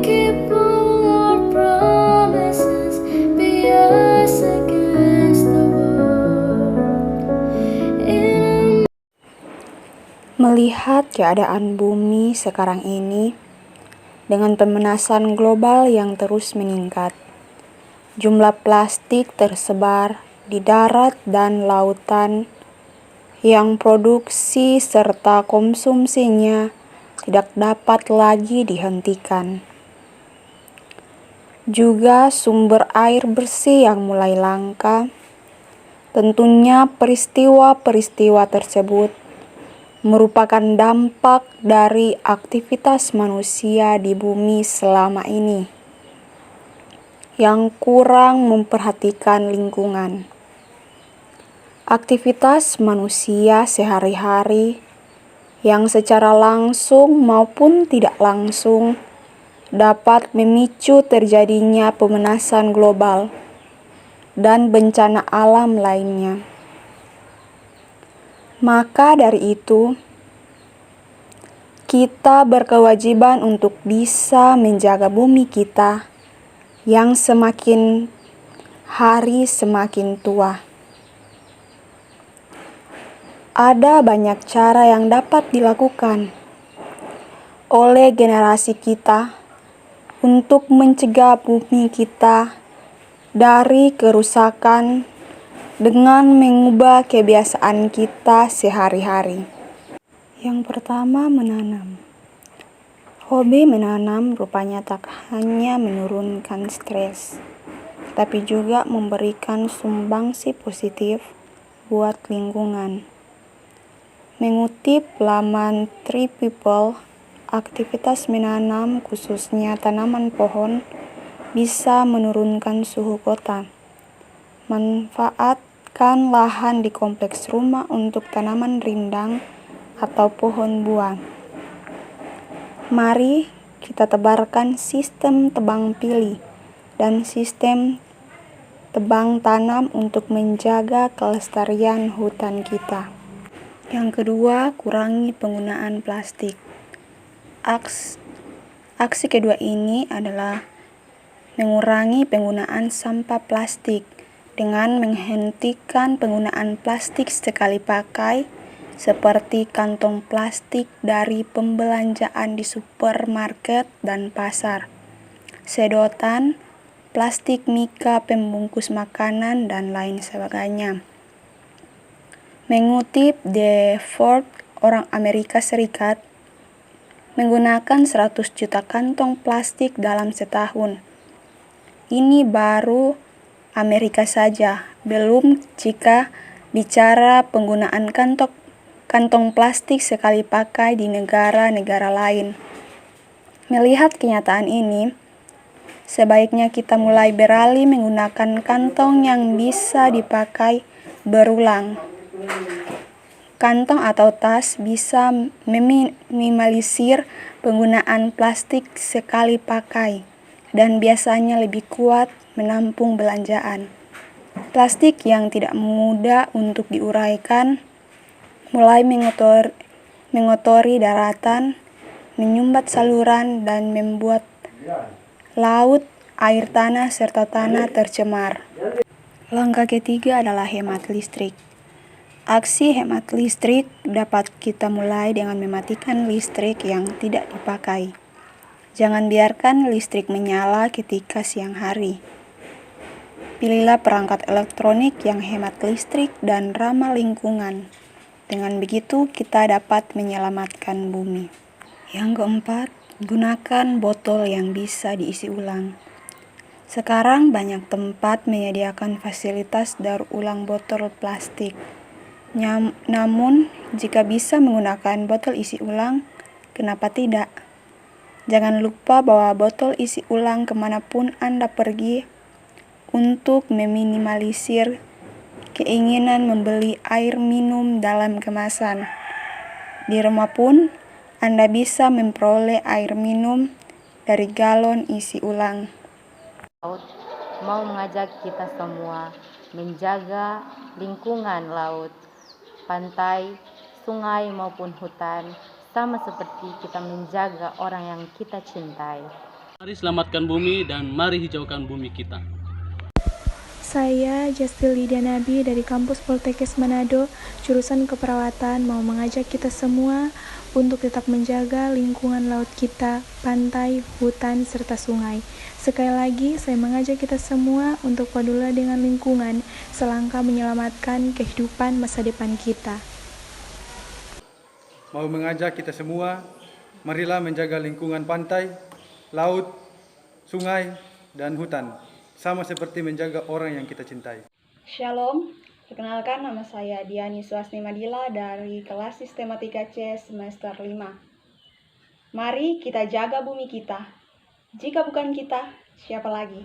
keep all our promises, be us against the world. Melihat keadaan bumi sekarang ini, dengan pemanasan global yang terus meningkat, jumlah plastik tersebar di darat dan lautan yang produksi serta konsumsinya tidak dapat lagi dihentikan. Juga sumber air bersih yang mulai langka. Tentunya peristiwa-peristiwa tersebut merupakan dampak dari aktivitas manusia di bumi selama ini yang kurang memperhatikan lingkungan. Aktivitas manusia sehari-hari yang secara langsung maupun tidak langsung dapat memicu terjadinya pemanasan global dan bencana alam lainnya. Maka dari itu, kita berkewajiban untuk bisa menjaga bumi kita yang semakin hari semakin tua. Ada banyak cara yang dapat dilakukan oleh generasi kita untuk mencegah bumi kita dari kerusakan dengan mengubah kebiasaan kita sehari-hari. Yang pertama, menanam. Hobi menanam rupanya tak hanya menurunkan stres, tapi juga memberikan sumbangsi positif buat lingkungan. Mengutip laman Tree People, aktivitas menanam khususnya tanaman pohon bisa menurunkan suhu kota. Manfaatkan lahan di kompleks rumah untuk tanaman rindang atau pohon buah. Mari kita tebarkan sistem tebang pilih dan sistem tebang tanam untuk menjaga kelestarian hutan kita. Yang kedua, kurangi penggunaan plastik. Aksi kedua ini adalah mengurangi penggunaan sampah plastik dengan menghentikan penggunaan plastik sekali pakai seperti kantong plastik dari pembelanjaan di supermarket dan pasar, sedotan, plastik mika pembungkus makanan, dan lain sebagainya. Mengutip The Ford, orang Amerika Serikat menggunakan 100 juta kantong plastik dalam setahun. Ini baru Amerika saja, belum jika bicara penggunaan kantong plastik sekali pakai di negara-negara lain. Melihat kenyataan ini, sebaiknya kita mulai beralih menggunakan kantong yang bisa dipakai berulang. Kantong atau tas bisa meminimalisir penggunaan plastik sekali pakai dan biasanya lebih kuat menampung belanjaan. Plastik yang tidak mudah untuk diuraikan mulai mengotori daratan, menyumbat saluran, dan membuat laut, air tanah, serta tanah tercemar. Langkah ketiga adalah hemat listrik. Aksi hemat listrik dapat kita mulai dengan mematikan listrik yang tidak dipakai. Jangan biarkan listrik menyala ketika siang hari. Pilihlah perangkat elektronik yang hemat listrik dan ramah lingkungan. Dengan begitu, kita dapat menyelamatkan bumi. Yang keempat, gunakan botol yang bisa diisi ulang. Sekarang banyak tempat menyediakan fasilitas daur ulang botol plastik. Namun, jika bisa menggunakan botol isi ulang, kenapa tidak? Jangan lupa bawa botol isi ulang kemanapun Anda pergi untuk meminimalisir keinginan membeli air minum dalam kemasan. Di rumah pun, Anda bisa memperoleh air minum dari galon isi ulang. Laut mau mengajak kita semua menjaga lingkungan laut, pantai, sungai maupun hutan, sama seperti kita menjaga orang yang kita cintai. Mari selamatkan bumi dan mari hijaukan bumi kita. Saya Justil Lydia Nabi dari kampus Poltekkes Manado, jurusan keperawatan, mau mengajak kita semua untuk tetap menjaga lingkungan laut kita, pantai, hutan, serta sungai. Sekali lagi, saya mengajak kita semua untuk peduli dengan lingkungan, selangkah menyelamatkan kehidupan masa depan kita. Mau mengajak kita semua, marilah menjaga lingkungan pantai, laut, sungai, dan hutan, sama seperti menjaga orang yang kita cintai. Shalom, perkenalkan nama saya Diani Suasni Madila dari kelas Sistematika C semester 5. Mari kita jaga bumi kita. Jika bukan kita, siapa lagi?